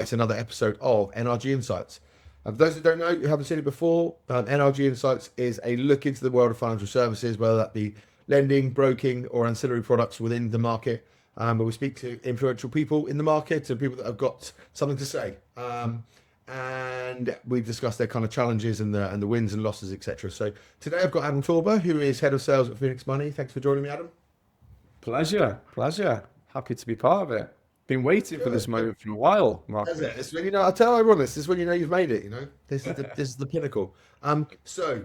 It's another episode of NRG Insights. And for those that don't know, you haven't seen it before, NRG Insights is a look into the world of financial services, whether that be lending, broking, or ancillary products within the market. But we speak to influential people in the market and people that have got something to say. And we've discussed their kind of challenges and the wins and losses, etc. So today I've got Adam Tauber, who is head of sales at Phoenix Money. Thanks for joining me, Adam. Pleasure, pleasure. Happy to be part of it. Been waiting for this Good. moment for a while, That's Marcus. it. It's when I tell everyone this. This is when you know you've made it. This is the pinnacle. So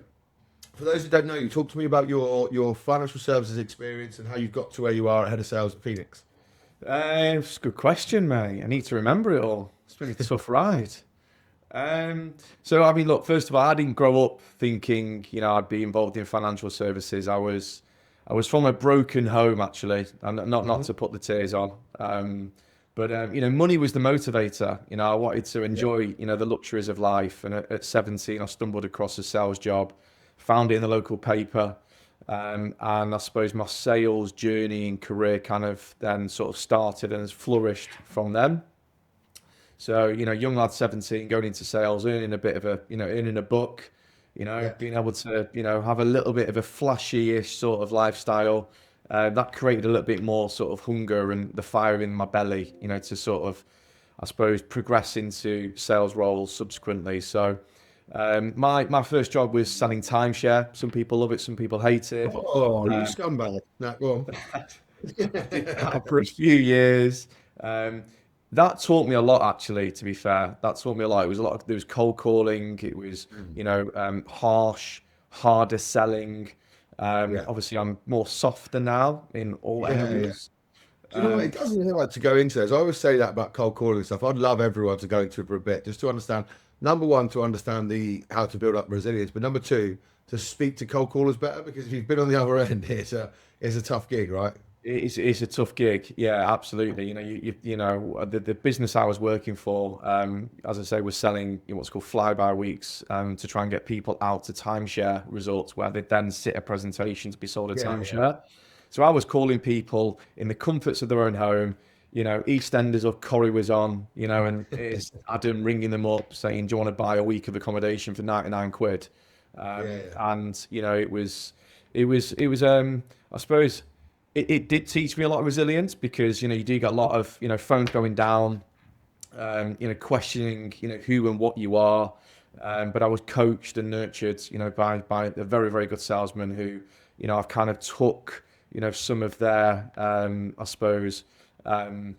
for those who don't know you, talk to me about your financial services experience and how you got to where you are at head of sales at Phoenix. It's a good question, mate. I need to remember it all. It's been a tough ride. So I mean, look, first of all, I didn't grow up thinking, I'd be involved in financial services. I was from a broken home, actually, and not Hmm. to put the tears on. But money was the motivator. I wanted to Yeah. enjoy, the luxuries of life. And at 17, I stumbled across a sales job, found it in the local paper, and I suppose my sales journey and career kind of then sort of started and has flourished from then. So, young lad 17 going into sales, earning a bit of earning a buck, Yeah. being able to, have a little bit of a flashy-ish sort of lifestyle. That created a little bit more sort of hunger and the fire in my belly, to sort of, I suppose, progress into sales roles subsequently. So, my first job was selling timeshare. Some people love it, some people hate it. Oh, you Um, scumbag. No, go did on. that for a few years. Um, that taught me a lot, actually. To be fair, that taught me a lot. It was a lot of there was cold calling. It was Mm. harsh, harder selling. Yeah. Obviously, I'm more softer now in all Yeah. Yeah. areas. Do you know what? It Um, doesn't really like to go into this. I always say that about cold calling and stuff. I'd love everyone to go into it for a bit, just to understand. Number one, to understand the how to build up resilience, but number two, to speak to cold callers better because if you've been on the other end, it's a tough gig, right? It's a tough gig. Yeah, absolutely. The business I was working for, as I say, was selling what's called flyby weeks, to try and get people out to timeshare resorts where they'd then sit a presentation to be sold a Yeah, yeah. timeshare. So I was calling people in the comforts of their own home. EastEnders or Corrie was on, and it's Adam ringing them up saying, "Do you want to buy a week of accommodation for 99 quid?" Yeah, yeah. And it was, I suppose it did teach me a lot of resilience because you do get a lot of phones going down, questioning who and what you are, but I was coached and nurtured by a very very good salesman who I've kind of took some of their I suppose um,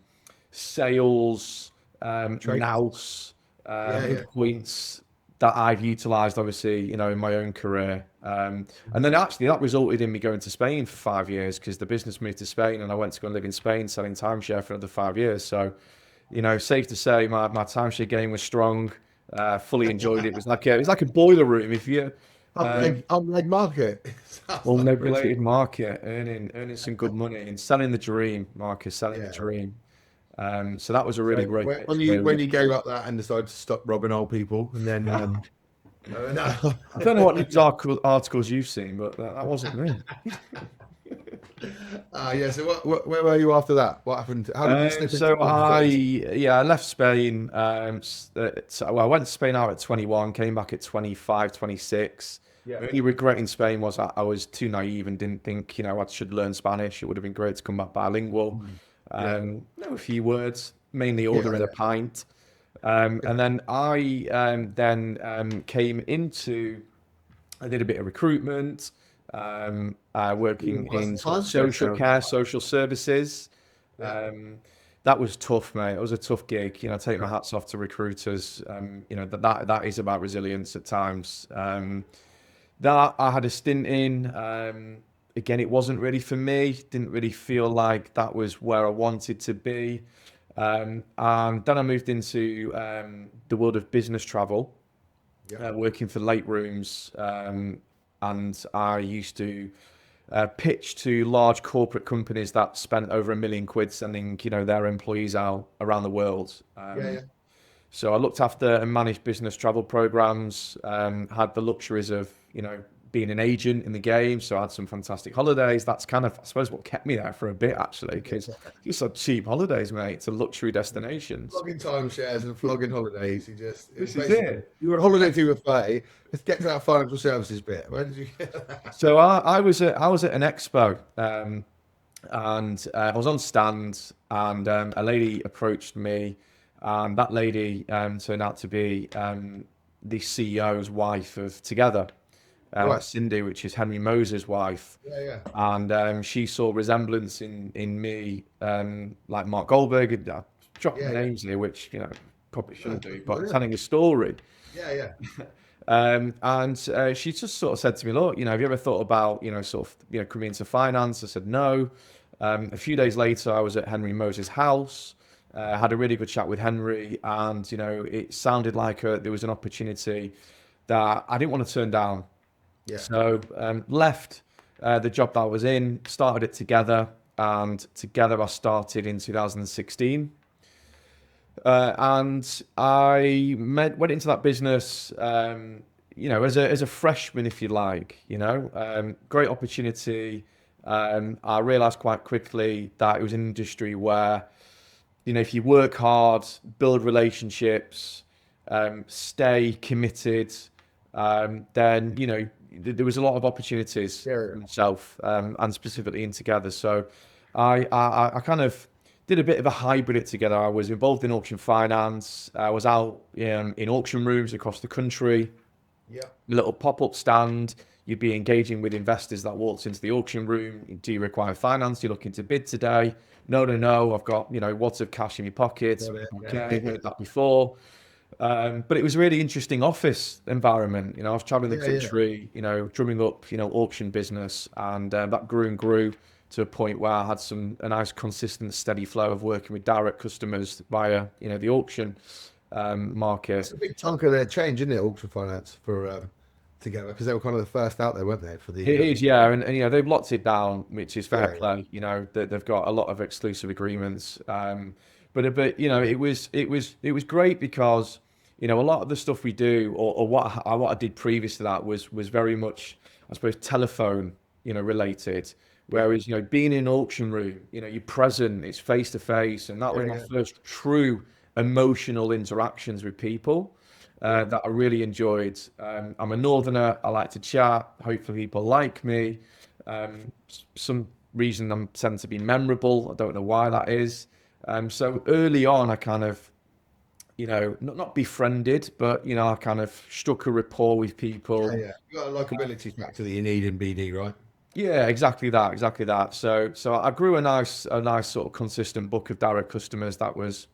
sales Traits. nous Yeah, yeah. points that I've utilised, obviously, in my own career. And then actually that resulted in me going to Spain for 5 years because the business moved to Spain and I went to go and live in Spain selling timeshare for another 5 years. So, safe to say my timeshare game was strong. Fully enjoyed it. It was like a boiler room. If you um, Unlike market. Sounds like brilliant. unregulated market, earning some good money and selling the dream, Marcus, selling the Yeah. dream. So that was a So really great when you experience. gave up that and decided to stop robbing old people, and then no. I don't know what news articles you've seen, but that wasn't me. Yeah. So where were you after that? What happened? How did you slip into So politics? I left Spain. Well, I went to Spain out at 21, came back at 25, 26. Yeah. My only regret in Spain was I was too naive and didn't think, I should learn Spanish. It would have been great to come back bilingual. Mm. Yeah. Know a few words, mainly Yeah. ordering a pint. And then I came into I did a bit of recruitment, working That's in the sort of time scale. social So care, social services. yeah. Um, that was tough, mate. It was a tough gig. I take my hats off to recruiters. That is about resilience at times. That I had a stint in. Again, it wasn't really for me. Didn't really feel like that was where I wanted to be. And then I moved into the world of business travel, Yeah. working for late rooms, and I used to pitch to large corporate companies that spent over £1 million sending their employees out around the world. Yeah. Yeah. So I looked after and managed business travel programs, had the luxuries of being an agent in the game, so I had some fantastic holidays. That's kind of, I suppose, what kept me there for a bit actually, because you saw cheap holidays, mate, to luxury destinations. Flogging timeshares and flogging holidays. This is Basically, it. you were on holiday to a play. Let's get to that financial services bit. Where did you get that? So I was at an expo, and I was on stand, and a lady approached me, and that lady turned out to be the CEO's wife of Together, Right. Cindy, which is Henry Moses' wife. Yeah, yeah. And she saw resemblance in me, like Mark Goldberg. And I dropped Yeah, the yeah. names here, which probably shouldn't do, but Brilliant. telling a story. Yeah, yeah. And she just sort of said to me, look, have you ever thought about, coming into finance? I said no. A few days later, I was at Henry Moses' house. Had a really good chat with Henry, and it sounded like there was an opportunity that I didn't want to turn down. Yeah. So left the job that I was in, started it Together, and Together I started in 2016. And I went into that business, as a freshman, if you like. Great opportunity. I realised quite quickly that it was an industry where, if you work hard, build relationships, stay committed, then there was a lot of opportunities Yeah. for myself, and specifically in Together. So I kind of did a bit of a hybrid at Together. I was involved in auction finance. I was out in auction rooms across the country, Yeah. little pop-up stand. You'd be engaging with investors that walked into the auction room. Do you require finance? You're looking to bid today? No. I've got, wads of cash in your pockets. Got it. Okay, heard that before. But it was a really interesting office environment. I was traveling the Yeah, yeah. country, drumming up, auction business, and that grew and grew to a point where I had a nice, consistent, steady flow of working with direct customers via, the auction market. It's a big chunk of their change, isn't it? Auction finance for Together, because they were kind of the first out there, weren't they? For the It is, yeah, and they've locked it down, which is fair Yeah. play. They've got a lot of exclusive agreements, but it was great because a lot of the stuff we do, or what I did previous to that was very much, I suppose, telephone related. Whereas being in an auction room, you're present, it's face to face, and that was Yeah, my yeah. first true emotional interactions with people. That I really enjoyed. I'm a northerner. I like to chat. Hopefully, people like me. Some reason I'm tend to be memorable. I don't know why that is. So early on, I kind of, not befriended, but I kind of struck a rapport with people. Yeah, yeah. You got a likability factor that you need in BD, right? Yeah, exactly that, exactly that. So I grew a nice sort of consistent book of direct customers that was,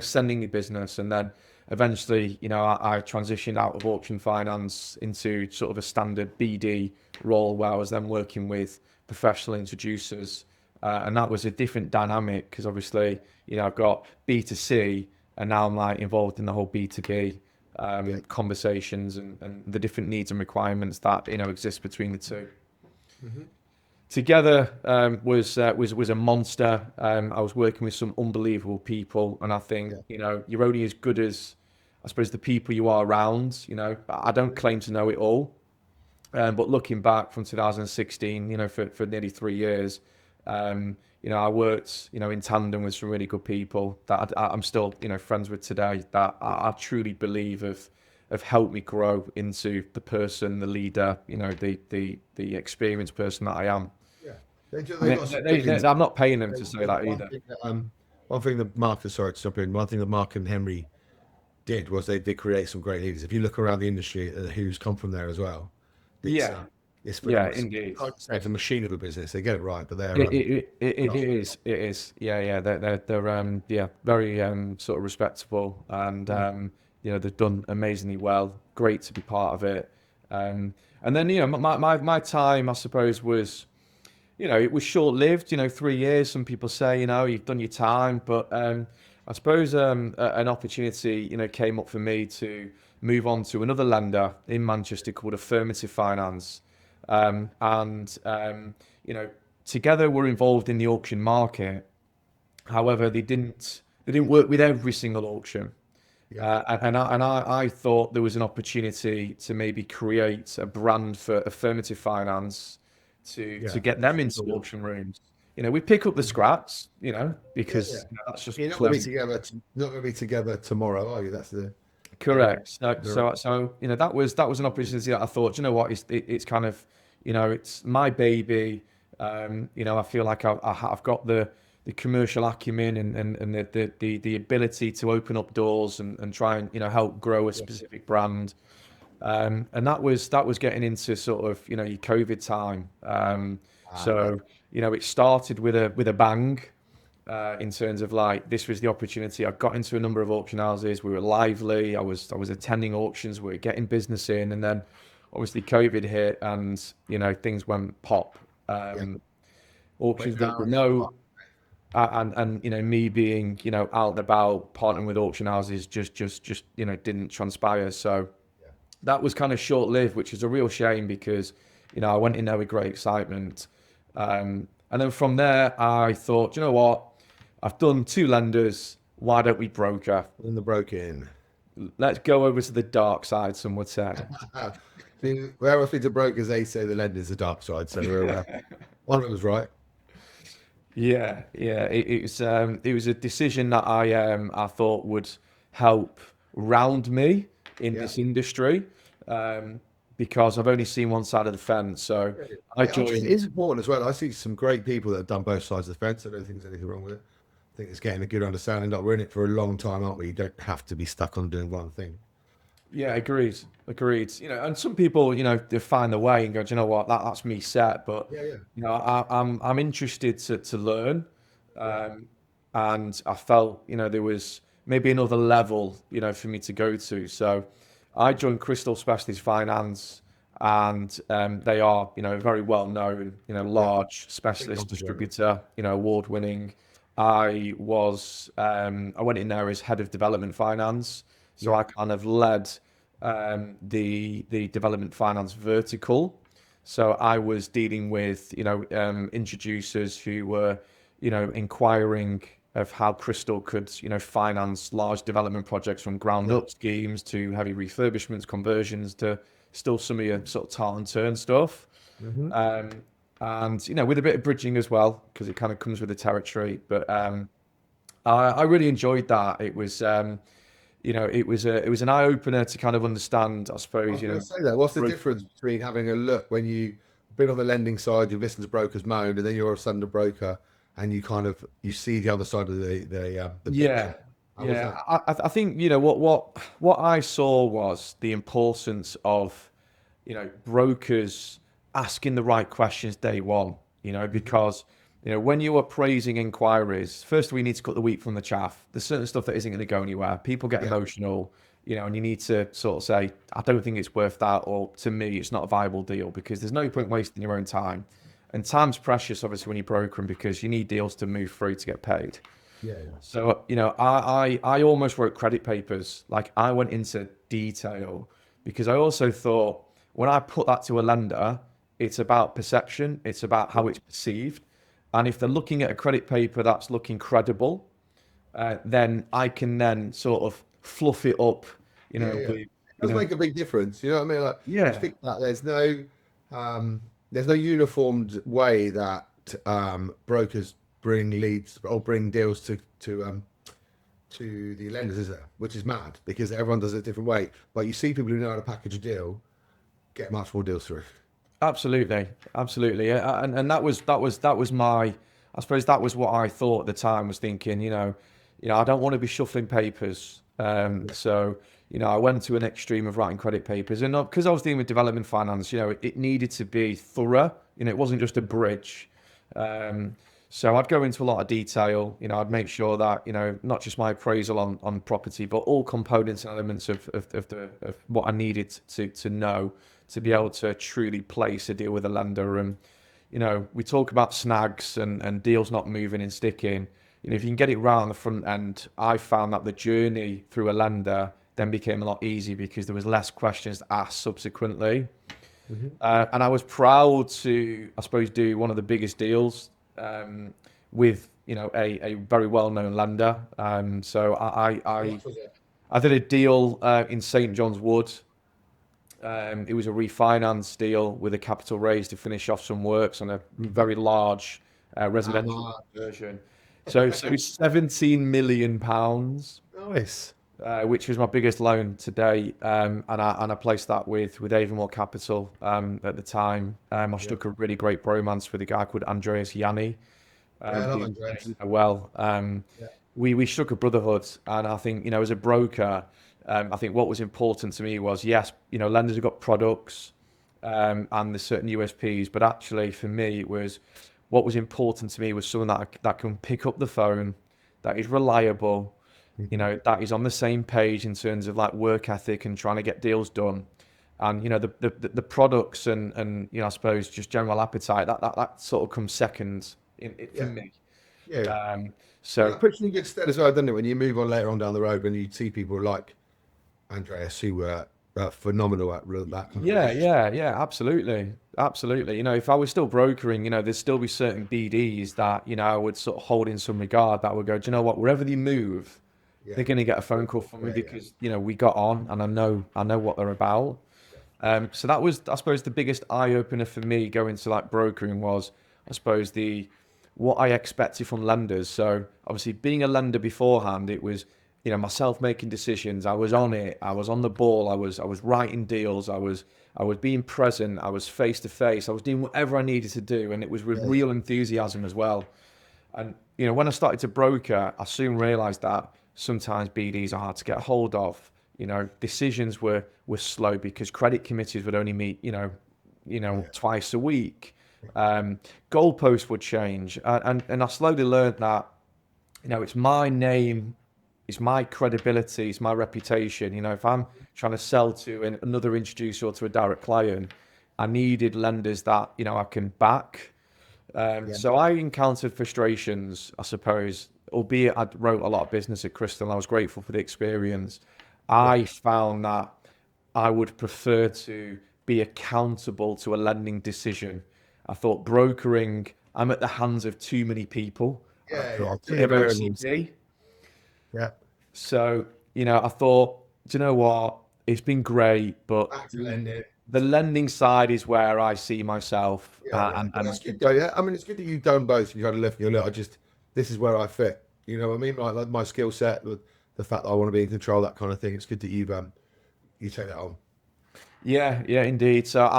sending me business, and then eventually, I transitioned out of auction finance into sort of a standard BD role where I was then working with professional introducers, and that was a different dynamic because obviously, I've got B2C, and now I'm like involved in the whole B2B Yeah. conversations and the different needs and requirements that exist between the two. Hmm. Together was a monster. I was working with some unbelievable people, and I think Yeah. you're only as good as, I suppose, the people you are around. I don't claim to know it all, but looking back from 2016, for nearly 3 years, I worked in tandem with some really good people that I'm still friends with today. That I truly believe have helped me grow into the person, the leader, the experienced person that I am. Yeah. They And got some good things. I'm not paying them to say There's that either. one thing that Mark, sorry to stop in, one thing that Mark and Henry did was they did create some great leaders. If you look around the industry, who's come from there as well, it's Yeah, it's yeah, phenomenal. indeed. I'd say it's a machine of a business. They get it right, but they're It not. is. It is. Yeah. They're yeah, very sort of respectable, and they've done amazingly well. Great to be part of it. And then my time, I suppose, was it was short lived. 3 years. Some people say you've done your time, but I suppose an opportunity came up for me to move on to another lender in Manchester called Affirmative Finance, and Together we're involved in the auction market. However, they didn't work with every single auction. Yeah. I thought there was an opportunity to maybe create a brand for affirmative finance to Yeah. get them into Sure. auction rooms. We pick up the scraps, Yeah, yeah. because that's just You're not going to be plenty. together. Not going to be together tomorrow, are you? That's the. Correct. the That was an opportunity that I thought, you know what, it's kind of, it's my baby. I feel like I've got the commercial acumen and the ability to open up doors and try and help grow a specific brand. And that was getting into sort of your COVID time. right. So it started with a bang, in terms of like this was the opportunity. I got into a number of auction houses. We were lively. I was attending auctions. We were getting business in, and then obviously COVID hit, and things went pop. Yeah. Auctions Went that down. we know, and me being out and about partnering with auction houses just didn't transpire. So Yeah. that was kind of short lived, which is a real shame because I went in there with great excitement. And then from there, I thought, you know what? I've done two lenders. Why don't we broker? In the broken. Let's go over to the dark side, some would say. Where else to brokers, they say the lender's the dark side. So one of them was right. Yeah, yeah. It was a decision that I thought would help round me in Yeah. this industry, because I've only seen one side of the fence. So I Yeah, I think it joined. is important as well. I see some great people that have done both sides of the fence. I don't think there's anything wrong with it. I think it's getting a good understanding that we're in it for a long time, aren't we? You don't have to be stuck on doing one thing. Yeah, agreed, agreed. And some people, they find their way and go, do you know what, that's me set. But Yeah, yeah, I'm interested to learn, yeah, um, and I felt, there was maybe another level, for me to go to. So I joined Crystal Specialist Finance, and they are, very well known, yeah. large Big specialist company, yeah. distributor, award winning. I went in there as head of development finance. So Yeah, I kind of led the development finance vertical. So I was dealing with introducers who were inquiring of how Crystal could finance large development projects from ground yeah. up schemes to heavy refurbishments, conversions to still some of your sort of tart and turn stuff. Hmm. Um, and with a bit of bridging as well because it kind of comes with the territory. But I really enjoyed that. It was an eye opener to kind of understand, I I suppose, was going to say that. What's the growth. difference between having a look when you've been on the lending side, you've listened to brokers moan, and then you're a sudden a broker, and you see the other side of the Yeah, picture? How was yeah. that? I think what I saw was the importance of brokers asking the right questions day one. Hmm. Because when you are praising inquiries, first we need to cut the wheat from the chaff. There's certain stuff that isn't going to go anywhere. People get Yeah, emotional, and you need to sort of say, I don't think it's worth that, or to me, it's not a viable deal because there's no yeah, point wasting your own time. And time's precious, obviously, when you're brokering because you need deals to move through to get paid. yeah, yeah. So, I almost wrote credit papers. Like I went into detail because I also thought when I put that to a lender, it's about perception, it's about how it's perceived. And if they're looking at a credit paper that's looking credible, then I can then sort of fluff it up, Yeah, yeah. with, It does make a big difference. You know what I mean? Like you yeah, think that um, there's no uniformed way that brokers bring leads or bring deals to the lenders, is there? Which is mad because everyone does it a different way. But you see people who know how to package a deal get much more deals through. absolutely, absolutely. Yeah, and that was my, I suppose that was what I thought at the time was thinking, I don't want to be shuffling papers. Yeah, So, I went to an extreme of writing credit papers and because I was dealing with development finance, it needed to be thorough. It wasn't just a bridge. Um, so I'd go into a lot of detail. I'd yeah, make sure that, not just my appraisal on property, but all components and elements of what I needed to know to be able to truly place a deal with a lender. And, we talk about snags and deals not moving and sticking. If you can get it right on the front end, I found that the journey through a lender then became a lot easier because there was less questions asked subsequently. hmm, And I was proud to, I suppose, do one of the biggest deals with, a very well-known lender. So how much was it? I did a deal in St John's Wood. It was a refinance deal with a capital raise to finish off some works on a very large residential conversion. So it's 17 million pounds, Nice. which was my biggest loan to date, and I placed that with Avonmore Capital at the time. I Yeah. struck a really great bromance with a guy called Andreas Yanni, Yeah, I love who Andreas. you know well. Yeah. We struck a brotherhood, and I think as a broker, I think what was important to me was yes, lenders have got products, and there's certain USPs, but actually for me it was what was important to me was someone that can pick up the phone, that is reliable, Mhm. that is on the same page in terms of like work ethic and trying to get deals done. And the products and I suppose just general appetite that sort of comes second for Yeah. me. Yeah. Um, Well, so that puts you in good stead as well, doesn't it? When you move on later on down the road, when you see people like Andreas who were phenomenal at that kind of yeah, relationship. yeah, absolutely, absolutely. If I was still brokering, there'd still be certain BDs that I would sort of hold in some regard that would go, do you know what? Wherever they move, Yeah. they're going to get a phone call from me Yeah. Yeah. because we got on and I know what they're about. So that was, I suppose, the biggest eye opener for me going to like brokering was, I suppose, the what I expected from lenders. So obviously, being a lender beforehand, it was myself making decisions. I was on it. I was on the ball. I was writing deals. I was being present. I was face to face. I was doing whatever I needed to do, and it was with Yeah. real enthusiasm as well. And when I started to broker, I soon realised that sometimes BDs are hard to get a hold of. Decisions were slow because credit committees would only meet, Yeah. twice a week. Goalposts would change, and I slowly learned that, it's my name, it's my credibility, it's my reputation. If I'm trying to sell to another introducer or to a direct client, I needed lenders that I can back. Yeah. So I encountered frustrations, I suppose, albeit I wrote a lot of business at Crystal and I was grateful for the experience. Yeah. I found that I would prefer to be accountable to a lending decision. I thought brokering, I'm at the hands of too many people. Yeah. Yeah. Too many I'm variables. OCD. Yeah. So, I thought, do you know what? It's been great, but Back to lending. the lending side is where I see myself. Yeah, yeah. But that's good though. Yeah, I mean, it's good that you've done both. You kind of left your look. This is where I fit. You know what I mean? Like my skill set, the fact that I want to be in control, that kind of thing. It's good that you take that on. Yeah, yeah, indeed. So as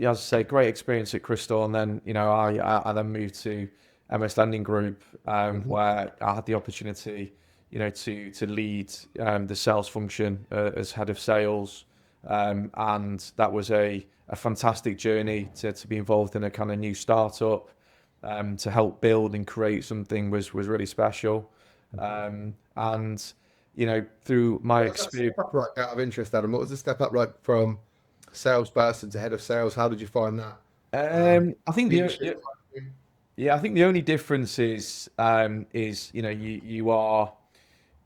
I say, great experience at Crystal, and then I then moved to MS Lending Group, Mhm. where I had the opportunity, to lead the sales function as head of sales, and that was a fantastic journey to be involved in a kind of new startup, to help build and create something was really special, and through my What was that experience. step up like out of interest, Adam? What was the step up like from salesperson to head of sales? How did you find that? I think Leadership type thing? yeah, I think the only difference is you are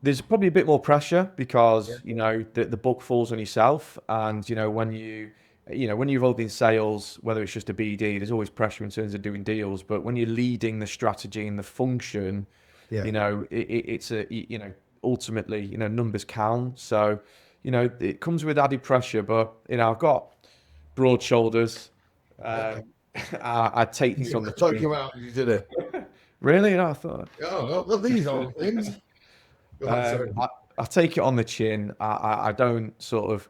there's probably a bit more pressure Yeah. because the book falls on yourself, and when you're involved in sales, whether it's just a BD, there's always pressure in terms of doing deals. But when you're leading the strategy and the function, Yeah. it's ultimately numbers count. So it comes with added pressure, but I've got broad shoulders. Um, I take things on the Like chin. you out, you did it. Really? I thought. Oh, well, these old things. Go on, Um, sorry. I, I take it on the chin. I don't sort of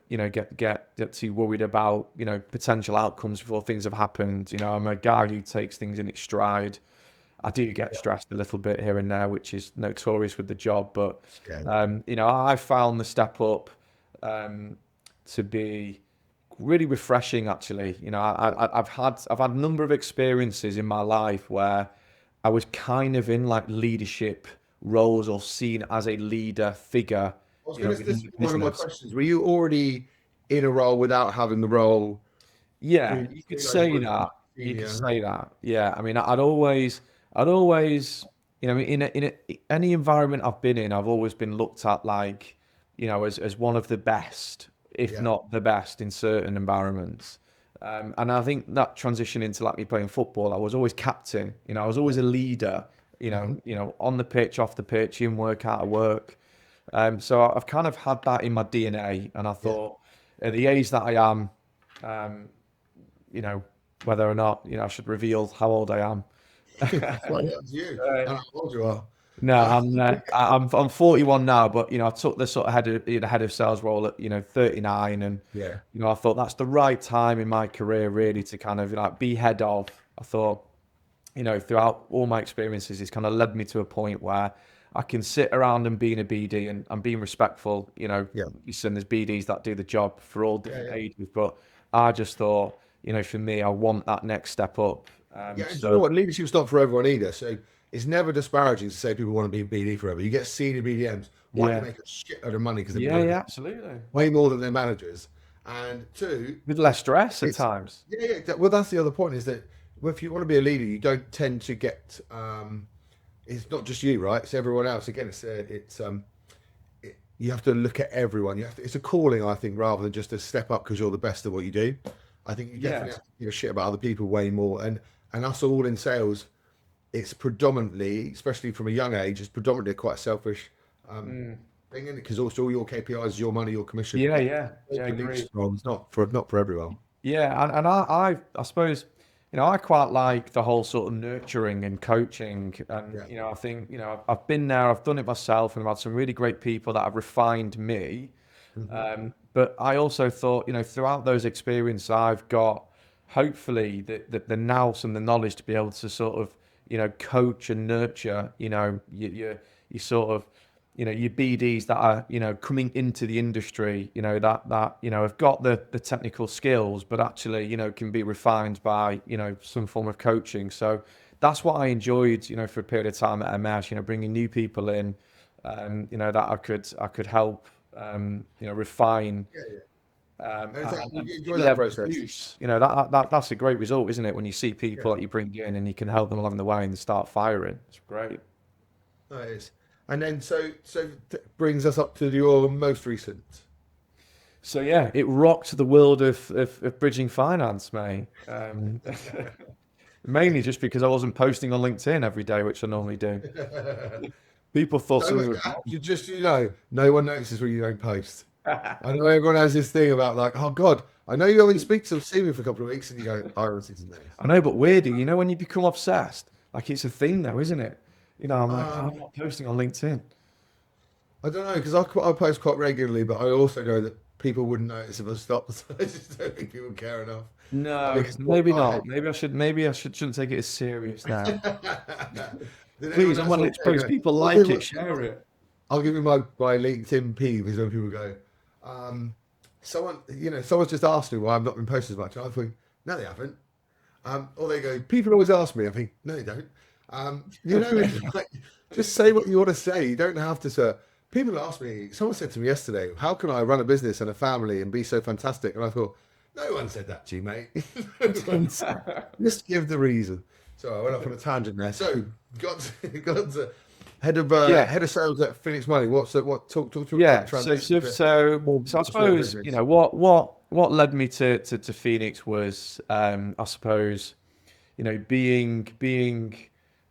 get too worried about potential outcomes before things have happened. I'm a guy who takes things in its stride. I do get stressed a little bit here and there, which is notorious with the job. But Yeah. I found the step up to be really refreshing. Actually, I've had a number of experiences in my life where I was kind of in like leadership roles or seen as a leader figure, I was going to. This within is the one of my business. questions. Were you already in a role without having the role Yeah, you could previously, like say working that. like You could senior? say that. Yeah, I mean, I'd always, any environment I've been in, I've always been looked at like, as one of the best, if Yeah. not the best, in certain environments. And I think that transition into like me playing football, I was always captain. I was always a leader. Mhm. On the pitch, off the pitch, in work, out of work. So I've kind of had that in my DNA, and I Yeah. thought at the age that I am, um, you know, whether or not, I should reveal how old I am. Well, that's you. Uh, And how old you are. no, Uh, I'm 41 now, but I took the sort of head of sales role at 39, and yeah. I thought that's the right time in my career really to kind of like be head of. I thought, throughout all my experiences, it's kind of led me to a point where I can sit around and being a BD and being respectful. Yeah. Listen, there's BDs that do the job for all Yeah. different Yeah. ages, but I just thought, for me, I want that next step up. Yeah, and do you know So what? Leadership's not for everyone either. So it's never disparaging to say people want to be BD forever. You get senior BDMs. One, they yeah, make a shitload of money because they've been yeah, doing yeah, it absolutely. way more than their managers. And two, With less stress at it's times. well, that's the other point is that if you want to be a leader, you don't tend to get. It's not just you, right? It's everyone else. Again, you have to look at everyone. It's a calling, I think, rather than just a step up because you're the best at what you do. I think you Yeah, definitely have to give a shit about other people way more. And us all in sales, it's predominantly, especially from a young age, it's predominantly quite selfish thing, is because also all your KPIs, your money, your commission. yeah, yeah, yeah, For leadership agreed. roles, not for everyone. Yeah, and I suppose, I quite like the whole sort of nurturing and coaching, and Yeah. I think, I've been there, I've done it myself, and I've had some really great people that have refined me. Hmm. But I also thought, throughout those experiences, I've got hopefully the nous and the knowledge to be able to sort of, coach and nurture, you sort of, your BDs that are, coming into the industry, that have got the technical skills, but actually, can be refined by, some form of coaching. So that's what I enjoyed, for a period of time at MS, bringing new people in, that I could help, refine, Yeah, yeah. And in fact, and you enjoy that level process. produce. That's a great result, isn't it? When you see Yeah, people that you bring in and you can help them along the way and start firing. It's great. that is. And then brings us up to your most recent. So yeah, it rocked the world of bridging finance, mate. Mainly just because I wasn't posting on LinkedIn every day, which I normally do. People thought No, something was wrong. no one notices when you don't post. I know everyone has this thing about like, oh God, I know you only speak to see me for a couple of weeks, and you go, I don't see some names. I know, but weirdly, when you become obsessed, like it's a thing though, isn't it? I'm like, oh, I'm Um, not posting on LinkedIn. I don't know because I post quite regularly, but I also know that people wouldn't notice if I stopped. So I just don't think people care enough. I No, mean, it's what maybe I hate. not. Shouldn't take it as serious now. Then Please, everyone I'm else one of will those say, posts. People I'll like give it, you, share it. I'll give you my LinkedIn peeve is when people go, um, someone's just asked me why I've not been posting as much. And I think, no, they haven't. Or they go, people always ask me. I think, no, they don't. It's like, just say what you want to say. You don't have to, sir. People ask me, someone said to me yesterday, how can I run a business and a family and be so fantastic? And I thought, no one said that to you, mate. Just give the reason. So I went off on a tangent there. So got to Yeah, head of sales at Phoenix Money. Talk to me about the yeah. So, transition so, to so, more so I small suppose business. what led me to Phoenix was, I suppose, being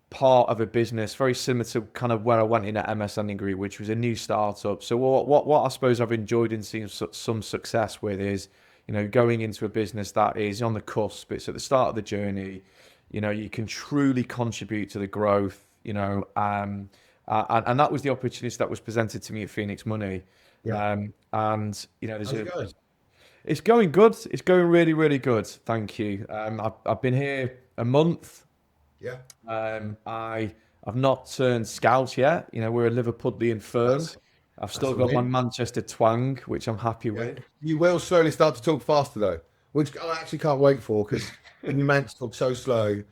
part of a business very similar to kind of where I went in at MS Lending Group, which was a new startup. So what I suppose I've enjoyed and seen some success with is, going into a business that is on the cusp. It's at the start of the journey. You can truly contribute to the growth. And that was the opportunity that was presented to me at Phoenix Money. Yeah. And there's How's it going? it's going good. It's going really, really good. Thank you. I've been here a month. Yeah. I've not turned scout yet. We're a Liverpudlian firm. That's I've that's still a got my win. Manchester twang, which I'm happy Yeah. with. You will slowly start to talk faster though, which I actually can't wait for because you meant to talk so slow.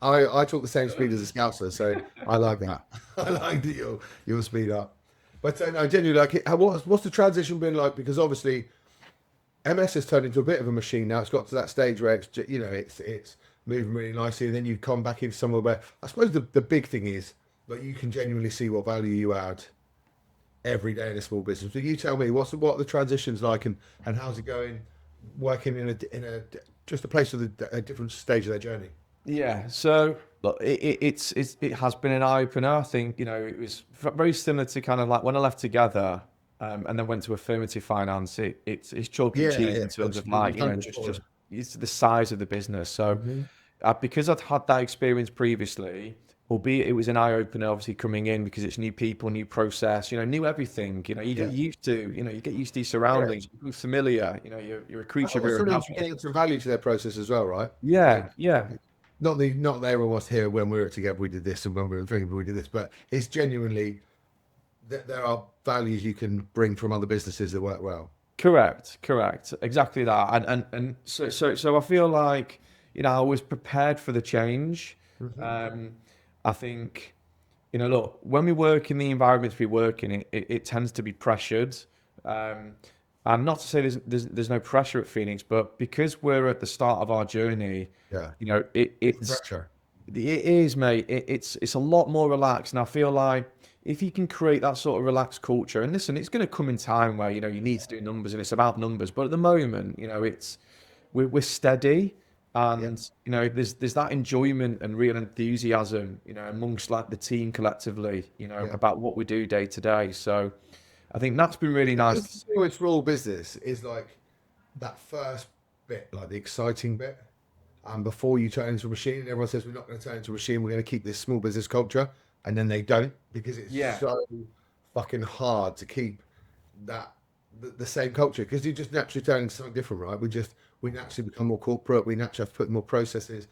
I talk the same speed as a scouser, so I like that. I like that you'll speed up. But no, genuinely, like, what's the transition been like? Because obviously MS has turned into a bit of a machine now. It's got to that stage where it's moving really nicely. And then you come back into somewhere where I suppose the big thing is that you can genuinely see what value you add every day in a small business. So you tell me what are the transitions like and how's it going working in a just a place with a different stage of their journey. Yeah. So look, it has been an eye opener. I think, it was very similar to kind of like when I left Together, and then went to affirmative finance. It's chalk and Yeah, cheese yeah. in terms of Absolutely. like, You've done it just before. it's the size of the business. So because I'd had that experience previously, albeit it was an eye opener, obviously coming in because it's new people, new process, new everything. You get Yeah. used to, you get used to your Yeah. surroundings, you're familiar. You're a I creature thought of it was your own something house. to getting some value to their process as well, right? Like, Yeah, yeah. not that everyone was here when we were together, we did this, and when we were drinking, we did this, but it's genuinely that there are values you can bring from other businesses that work well. Correct, exactly that. And so I feel like, I was prepared for the change. Um, I think, look, when we work in the environments we work in, it tends to be pressured. Um, and not to say there's no pressure at Phoenix, but because we're at the start of our journey, Yeah. Different it's pressure. it is, mate. It's a lot more relaxed, and I feel like if you can create that sort of relaxed culture, and listen, it's going to come in time where you need to do numbers, and it's about numbers. But at the moment, we're steady, Yeah. and there's that enjoyment and real enthusiasm, amongst like the team collectively, Yeah. about what we do day to day. So I think that's been really nice to It's see. always for all business is like that first bit, like the exciting bit. And before you turn into a machine, everyone says we're not going to turn into a machine. We're going to keep this small business culture, and then they don't because it's Yeah. so fucking hard to keep that the same culture because you just naturally turn into something different, right? We naturally become more corporate. We naturally have to put more processes.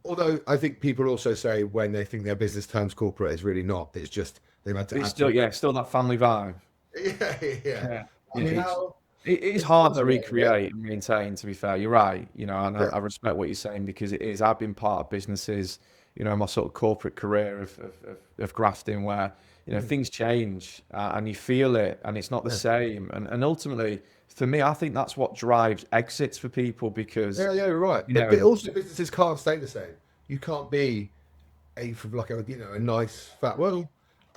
Although I think people also say when they think their business turns corporate, it's really not. It's just they've had to It's add to still, it. yeah, still that family vibe. Yeah, yeah. Yeah. I Yeah, mean, how it is it's hard fun to a little bit. recreate and maintain, to be fair. You're right, and I, Yeah. I respect what you're saying because it is. I've been part of businesses, my sort of corporate career of grafting where, things change, and you feel it and it's not the Yeah. same. And ultimately, for me, I think that's what drives exits for people because, Yeah, yeah, you're right. you But know, also businesses can't stay the same. You can't be like a nice fat. Well,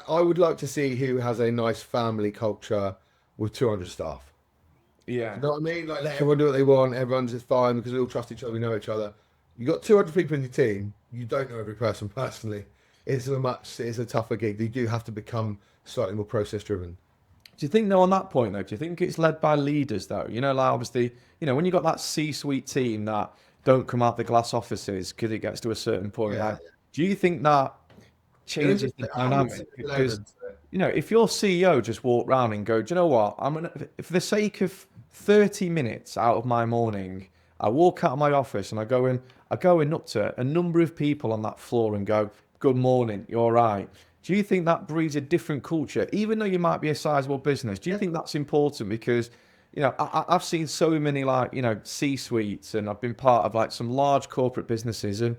I would like to see who has a nice family culture with 200 staff. yeah. You know what I mean? Like let everyone do what they want. Everyone's just fine because we all trust each other. We know each other. You got 200 people in your team. You don't know every person personally. It's a tougher gig. You do have to become slightly more process driven. Do you think, though, on that point, though, do you think it's led by leaders, though? Like obviously, when you got that C-suite team that don't come out the glass offices because it gets to a certain point, Yeah, like, do you think that there is changes the 100% dynamic? Because, element to it. if your CEO just walked around and go, do you know what? For the sake of 30 minutes out of my morning, I walk out of my office and I go in up to a number of people on that floor and go, good morning, you're all right. Do you think that breeds a different culture, even though you might be a sizable business? Do you think that's important? Because, I've seen so many like, C-suites and I've been part of like some large corporate businesses and,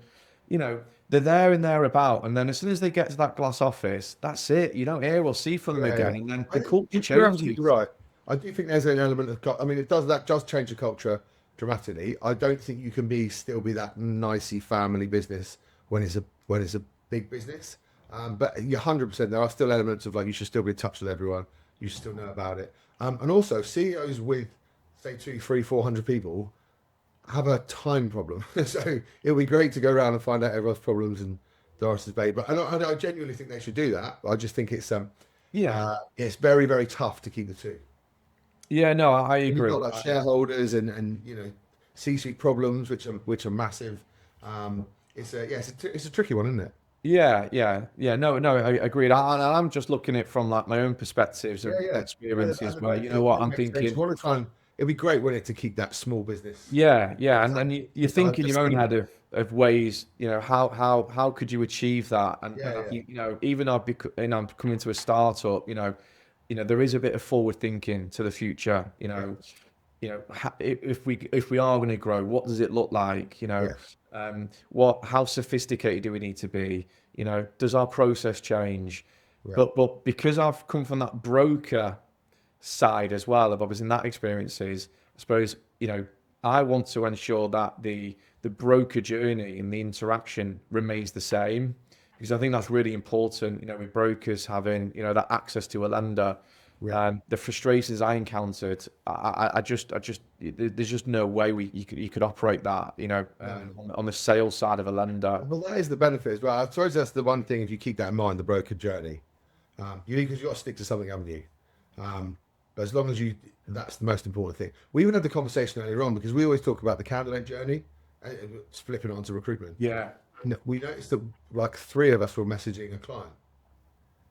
they're there and they're about. And then as soon as they get to that glass office, that's it. You don't hear or see from them Yeah, yeah. again. And then I the think culture you're absolutely changes. right. I do think there's an element of. I mean, that does change the culture dramatically. I don't think you can still be that nicey family business when it's a big business. But you're 100%. There are still elements of like you should still be in touch with everyone. You should still know about it. And also CEOs with say 400 people have a time problem. So it'll be great to go around and find out everyone's problems and Doris's baby. But I genuinely think they should do that. I just think Yeah. it's very, very tough to keep the two. Yeah, no, I And you've agree. got like shareholders and C-suite problems, which are massive. It's a tricky one, isn't it? Yeah. No, I agreed. I'm just looking at it from like my own perspectives Yeah, and yeah. experiences And where, you know what, it I'm makes sense. thinking, You want to try and it'd be great, wouldn't it, to keep that small business. yeah. And Exactly. then you think in your own head of ways, how could you achieve that? And Yeah, I yeah, think, even I'm coming to a startup, there is a bit of forward thinking to the future, yeah, if we are going to grow, what does it look like? yeah, How sophisticated do we need to be? Does our process change? yeah, But because I've come from that broker side as well, of obviously in that experiences, I suppose, I want to ensure that the broker journey and the interaction remains the same because I think that's really important, with brokers having, that access to a lender. The frustrations I encountered, there's just no way you could operate that, on the sales side of a lender. Well, that is the benefit as well. I suppose that's the one thing, if you keep that in mind, the broker journey. Because you've got to stick to something, haven't you? But as long as that's the most important thing. We even had the conversation earlier on because we always talk about the candidate journey, flipping it onto recruitment. Yeah. And we noticed that like 3 of us were messaging a client.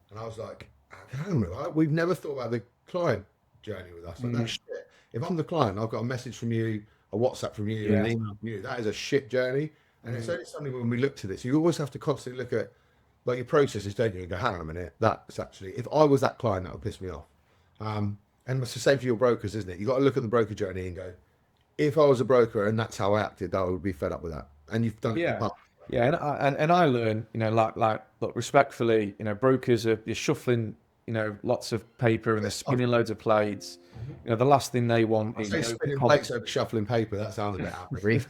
And I was like, hang on, right? We've never thought about the client journey with us. Like, that's shit. If I'm the client, I've got a message from you, a WhatsApp from you, an email from you. That is a shit journey. And it's only something when we look to this. You always have to constantly look at like your processes, don't you? And go, hang on a minute. That's actually, if I was that client, that would piss me off. And it's the same for your brokers, isn't it? You got to look at the broker journey and go, if I was a broker and that's how I acted, I would be fed up with that. And you've done Yeah. it. Yeah, and I learn, look, respectfully, brokers are you're shuffling, lots of paper and they're spinning loads of plates. The last thing they want is spinning plates over shuffling paper. That sounds a bit out of brief.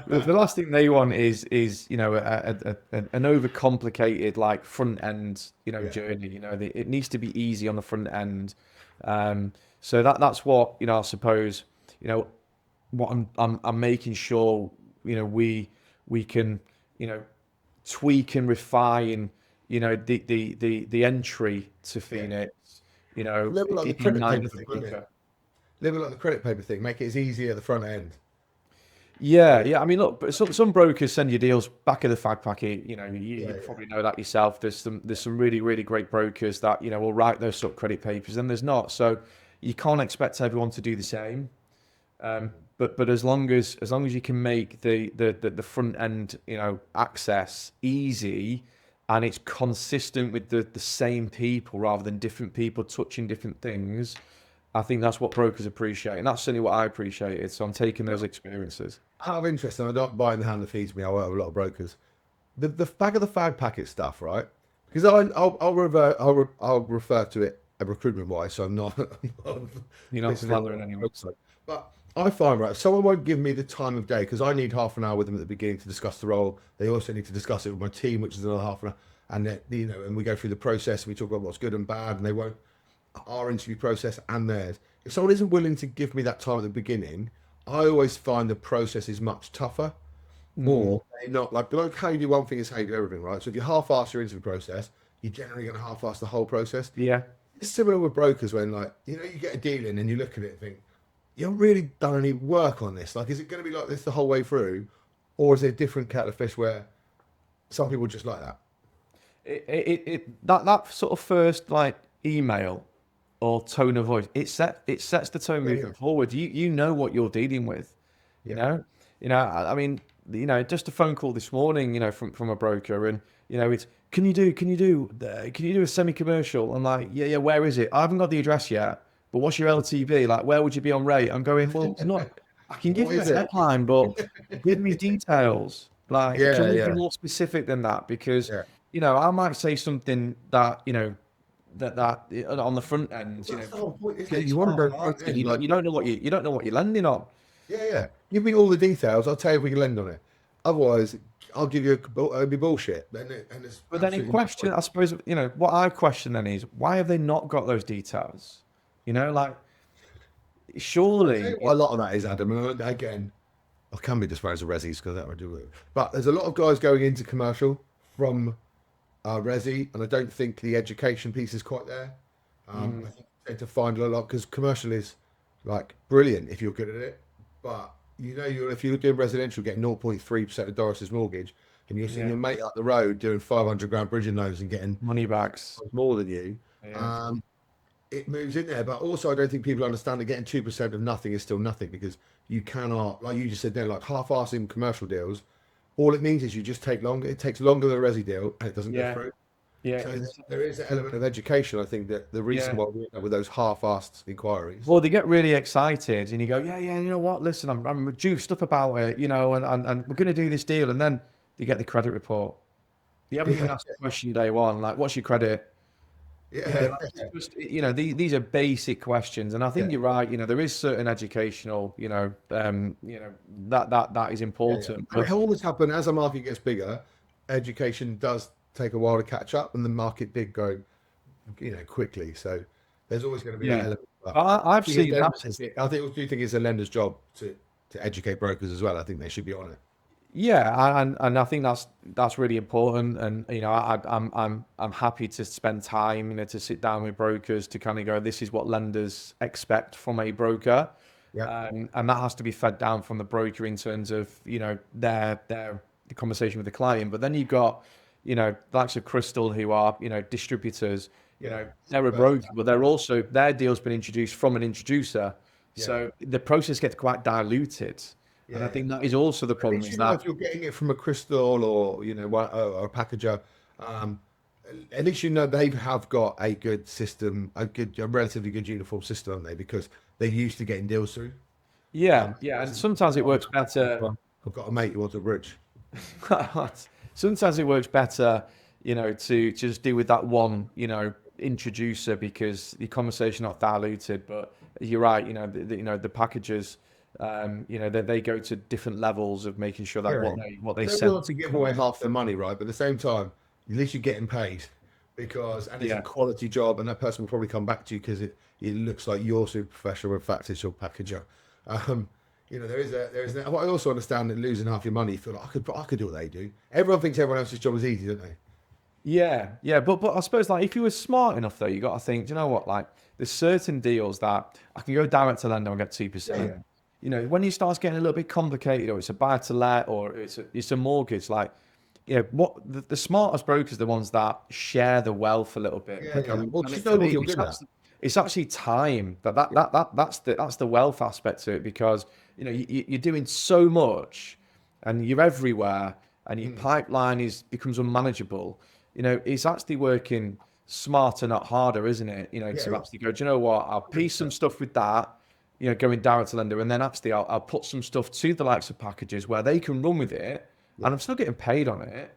The last thing they want is an overcomplicated like front end journey. It needs to be easy on the front end. So that's what I suppose what I'm making sure we can tweak and refine the entry to Phoenix. Level like the credit paper thing, level like the credit paper thing. Make it as easy at the front end. Yeah. I mean, look, but some brokers send you deals back of the fag packet. You probably know that yourself. There's some really, really great brokers that will write those sort of credit papers, and there's not. So you can't expect everyone to do the same. But as long as you can make the front end access easy, and it's consistent with the same people rather than different people touching different things, I think that's what brokers appreciate, and that's certainly what I appreciated. So I'm taking those experiences. Out of interest, and I don't buy in the hand that feeds me. I work with a lot of brokers. The back of the fag packet stuff, right? Because I'll refer to it recruitment wise, so I'm not. You're not slandering anyone. But I find, right, if someone won't give me the time of day because I need half an hour with them at the beginning to discuss the role. They also need to discuss it with my team, which is another half an hour, and then, and we go through the process. And we talk about what's good and bad, and they won't. Our interview process and theirs. If someone isn't willing to give me that time at the beginning, I always find the process is much tougher. Or they're not like how you do one thing is how you do everything, right? So if you half-ass your interview process, you're generally going to half-ass the whole process. Yeah. It's similar with brokers when you get a deal in and you look at it and think, you haven't really done any work on this. Like, is it going to be like this the whole way through? Or is it a different kettle of fish where some people just like that? That sort of first like email or tone of voice, it sets the tone moving forward. You know what you're dealing with. I mean, just a phone call this morning, from a broker, and it's can you do a semi-commercial? I'm like, yeah, where is it? I haven't got the address yet, but what's your LTV? Like, where would you be on rate? I'm going, well, it's not. I can give you a headline, but give me details. Like, can we be more specific than that? Because I might say something that that on the front end, you want to go. You don't know what you're lending on. Yeah. Give me all the details. I'll tell you if we can lend on it. Otherwise, I'll give you it'll be bullshit. But then in question, I suppose, what I question then is, why have they not got those details? Surely. A lot of that is, Adam, and again, I can be disposed of resis because that would do it. But there's a lot of guys going into commercial from resi, and I don't think the education piece is quite there. I think you tend to find a lot because commercial is like brilliant if you're good at it, but if you're doing residential, getting 0.3% of Doris's mortgage, and you're seeing your mate up the road doing 500 grand bridging loans and getting money backs more than you, it moves in there. But also, I don't think people understand that getting 2% of nothing is still nothing, because you cannot, like you just said there, like half-assing commercial deals. All it means is you just take longer. It takes longer than a resi deal, and it doesn't go through. Yeah. So there is an element of education. I think that the reason why we end up with those half-assed inquiries. Well, they get really excited, and you go, yeah. You know what? Listen, I'm juiced up about it. And we're going to do this deal, and then they get the credit report. You haven't even asked the question day one, like, what's your credit? These are basic questions, and I think you're right. There is certain educational, that is important. But it always happen as a market gets bigger. Education does take a while to catch up, and the market did go, quickly. So there's always going to be that Yeah. element. But I've seen that. I do think it's a lender's job to educate brokers as well. I think they should be on it. Yeah, and I think that's really important. And I'm happy to spend time, to sit down with brokers to kind of go, this is what lenders expect from a broker, Yeah, and that has to be fed down from the broker in terms of their the conversation with the client. But then you've got the likes of Crystal, who are distributors. yeah, They're a broker, but they're also their deal's been introduced from an introducer, yeah, so the process gets quite diluted. And I yeah. think that is also the At problem least is if that. you're getting it from a Crystal or or a packager, um, at least they have got a good system, a relatively good uniform system, haven't they? Because they're used to getting deals through. Yeah, yeah, and sometimes it works better. I've got a mate who wants a bridge. Sometimes it works better, to just deal with that one, introducer because the conversation not diluted. But you're right, the packages, they go to different levels of making sure that Yeah. what they They send. want to give away half their money, right? But at the same time, at least you're getting paid and it's a Yeah, quality job, and that person will probably come back to you because it looks like you're super professional. In fact, it's your packager. Um, I also understand that losing half your money, you feel like I could do what they do. Everyone thinks everyone else's job is easy, don't they? yeah, but I suppose like if you were smart enough though, you got to think, do you know what? Like there's certain deals that I can go direct to lender and get 2%. Yeah. When it starts getting a little bit complicated, or it's a buy to let, or it's a mortgage, like what the smartest brokers are the ones that share the wealth a little bit. Yeah, yeah. Well, And just for know what me, you're good at. it's actually time that's the wealth aspect to it because you're doing so much and you're everywhere and your pipeline becomes unmanageable. It's actually working smarter, not harder, isn't it? To Yeah, actually go, do you know what? I'll piece some stuff with that, going direct to lender, and then actually I'll put some stuff to the likes of packages where they can run with it, yeah. and I'm still getting paid on it.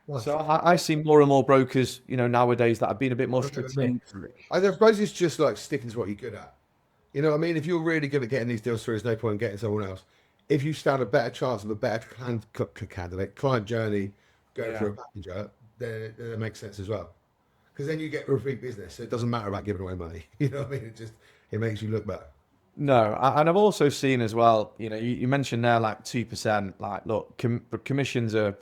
Nice. So I see more and more brokers, nowadays that have been a bit more strategic. I suppose it's just like sticking to what you're good at. You know what I mean? If you're really good at getting these deals through, there's no point in getting someone else. If you stand a better chance of a better client journey going Yeah. through a packager, then it makes sense as well. Because then you get repeat business. So it doesn't matter about giving away money. You know what I mean? It makes you look better. No, and I've also seen as well, you mentioned there like 2%, like look, commissions are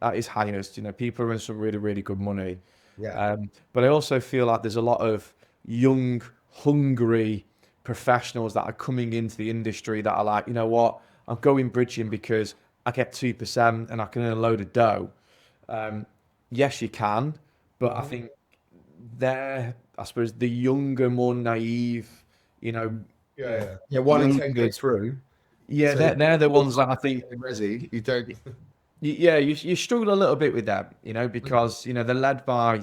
at its highest, people are in some really, really good money. Yeah. But I also feel like there's a lot of young, hungry professionals that are coming into the industry that are like, you know what, I'm going bridging because I get 2% and I can earn a load of dough. Yes, you can, but I think I suppose, the younger, more naive, Yeah. 1 in 10 young, goes through. yeah, So they're the ones that I think, in Resi, you don't. yeah, you struggle a little bit with that, because they're led by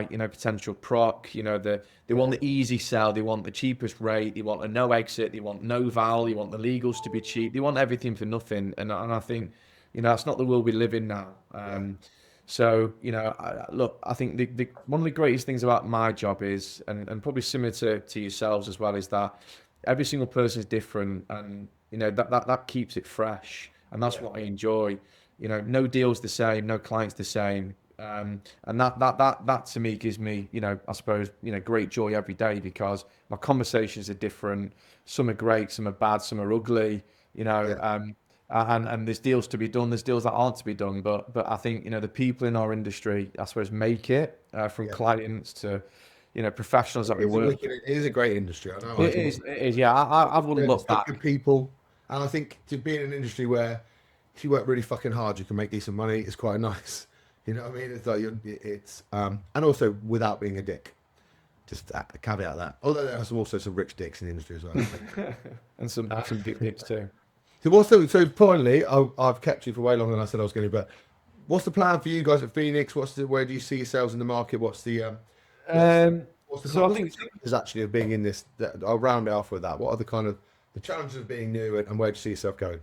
potential proc, they want the easy sell, they want the cheapest rate, they want a no exit, they want no val, they want the legals to be cheap, they want everything for nothing, and I think that's not the world we live in now. So look, I think the one of the greatest things about my job is, and probably similar to yourselves as well, is that every single person is different, and that keeps it fresh, and that's what I enjoy. No deal's the same, no client's the same, and that to me gives me, I suppose, great joy every day because my conversations are different. Some are great, some are bad, some are ugly. And there's deals to be done, there's deals that aren't to be done, but I think the people in our industry, I suppose, make it from clients to professionals that we work with. It is a great industry. I know. It is, yeah. I wouldn't look back. Good people, and I think to be in an industry where if you work really fucking hard, you can make decent money. It's quite nice. You know what I mean? It's like and also without being a dick. Just a caveat that. Although there's also some rich dicks in the industry as well. And some big dicks too. So finally, I've kept you for way longer than I said I was going to. But what's the plan for you guys at Phoenix? Where do you see yourselves in the market? What's the So I think is actually of being in this? I'll round it off with that. What are the kind of the challenges of being new, and where do you see yourself going?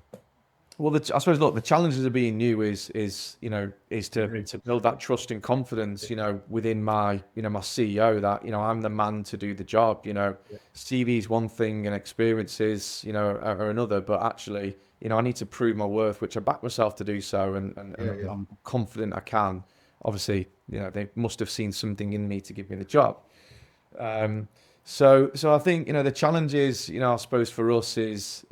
Well, I suppose, look, the challenges of being new is to build that trust and confidence, within my CEO that, I'm the man to do the job. CV is one thing and experiences, are another, but actually, I need to prove my worth, which I back myself to do so, and I'm confident I can. Obviously, they must have seen something in me to give me the job. So I think, the challenge is, I suppose for us is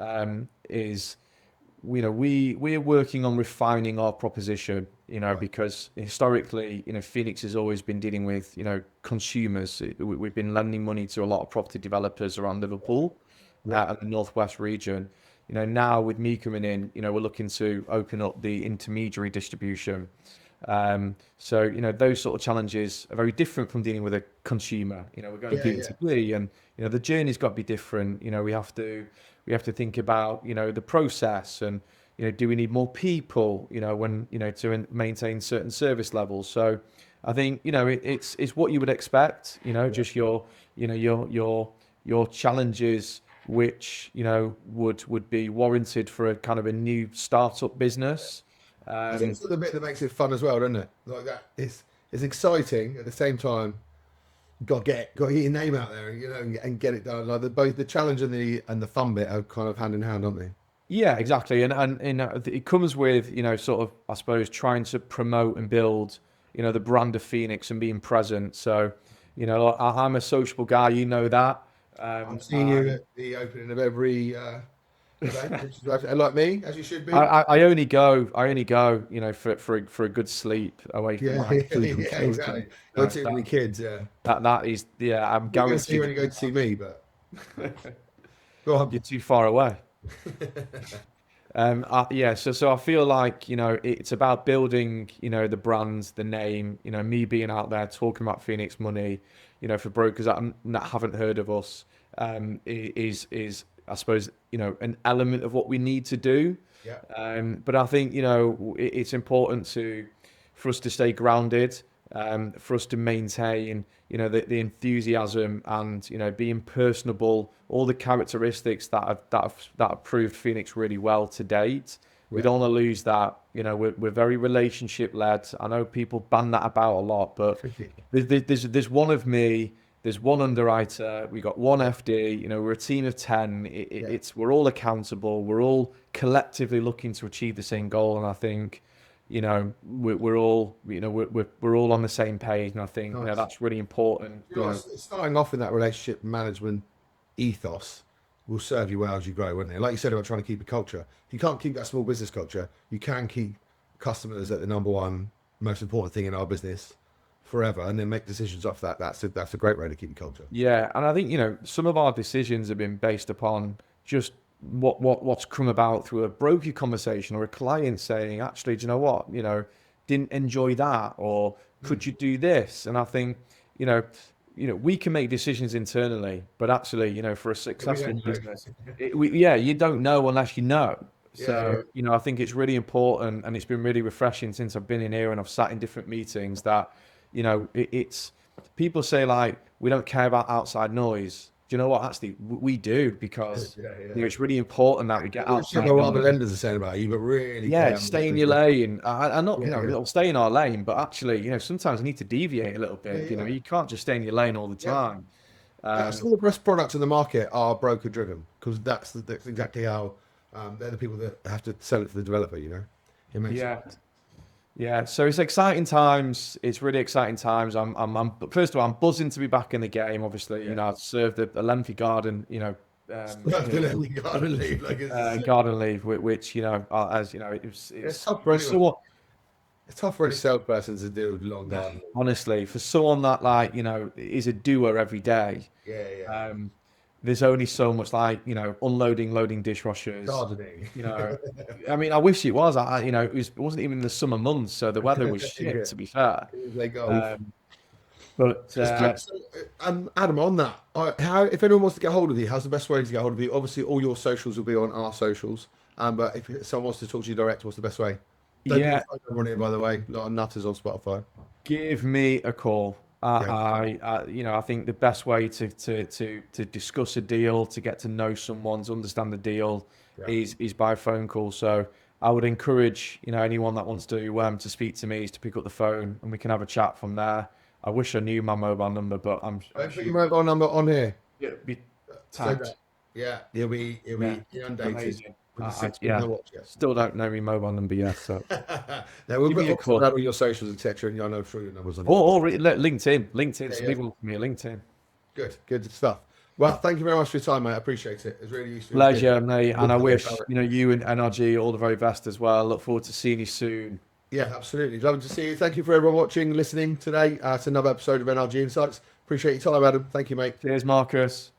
we're working on refining our proposition, because historically, Phoenix has always been dealing with, consumers. We've been lending money to a lot of property developers around Liverpool, and the Northwest region. Now with me coming in, we're looking to open up the intermediary distribution. So those sort of challenges are very different from dealing with a consumer. We're going B2B, and the journey's got to be different. We have to think about the process, and do we need more people when to maintain certain service levels. So I think it's what you would expect, just your challenges, which would be warranted for a kind of a new startup business. I think it's the bit that makes it fun as well, doesn't it? Like that, it's exciting at the same time. Got to get your name out there, and get it done. Like both the challenge and the fun bit are kind of hand in hand, aren't they? Yeah, exactly. And it comes with, sort of, I suppose, trying to promote and build, the brand of Phoenix and being present. So, I'm a sociable guy, that. I've seen you at the opening of every event, like me, as you should be. I only go, for a good sleep away from Exactly. Not too many kids, That is, I'm You're going to see guaranteed. when you go to see me, but go on. You're too far away. So I feel like it's about building the brand, the name, me being out there talking about Phoenix Money, for brokers that haven't heard of us, is I suppose an element of what we need to do. But I think it's important for us to stay grounded, for us to maintain the enthusiasm and being personable, all the characteristics that have proved Phoenix really well to date. We don't want to lose that. We're very relationship led. I know people ban that about a lot, but there's one of me. There's one underwriter. We got one FD. We're a team of 10. We're all accountable. We're all collectively looking to achieve the same goal. And I think, we're all on the same page. And I think that's really important. Starting off in that relationship management ethos will serve you well as you grow, wouldn't it? Like you said about trying to keep a culture. If you can't keep that small business culture, you can keep customers at the number one most important thing in our business forever, and then make decisions off that. That's a great way to keep your culture. Yeah, and I think some of our decisions have been based upon just what's come about through a broker conversation or a client saying, actually, do you know what, didn't enjoy that, or could you do this? And I think we can make decisions internally, but actually for a successful business, you don't know unless you know. So I think it's really important, and it's been really refreshing since I've been in here and I've sat in different meetings that it's people say like we don't care about outside noise. Do you know what? Actually, we do, because it's really important that we get outside. What other lenders are saying about you, but really, stay in your lane. I not stay in our lane, but actually, sometimes you need to deviate a little bit. You can't just stay in your lane all the time. Some of the best products in the market are broker driven, because that's exactly how they're the people that have to sell it to the developer. It makes sense. Yeah, so it's exciting times. It's really exciting times. I'm first of all, I'm buzzing to be back in the game. Obviously, I've served a lengthy garden, garden leave, which as it's tough for anyone. It's tough for a salesperson to do long garden. Honestly, for someone that is a doer every day. There's only so much unloading, loading dishwashers. Gardening. I mean, I wish it was. It wasn't even the summer months, so the weather was shit. To be fair. Adam, on that, if anyone wants to get hold of you, how's the best way to get hold of you? Obviously, all your socials will be on our socials. But if someone wants to talk to you direct, what's the best way? Don't run it, by the way. A lot of nutters on Spotify. Give me a call. I think the best way to discuss a deal, to get to know someone, to understand the deal, is by phone call. So I would encourage, anyone that wants to speak to me is to pick up the phone and we can have a chat from there. I wish I knew my mobile number, but I'm Don't put your mobile number on here. it'd be So tagged. that, yeah, you'll be inundated Amazing. with the I, 6 yeah, watch. Yeah. still don't know my mobile number yet. So, Now we'll give me a put call. that on your socials, etc. And I know sure your numbers on it. Or LinkedIn. Some yeah. people for me LinkedIn. Good stuff. Well, thank you very much for your time, mate. I appreciate it. It's really useful. Pleasure, mate. And I wish about it. you and NRG all the very best as well. Look forward to seeing you soon. Yeah, absolutely. Lovely to see you. Thank you for everyone watching, listening today. It's another episode of NRG Insights. Appreciate your time, Adam. Thank you, mate. Cheers, Marcus.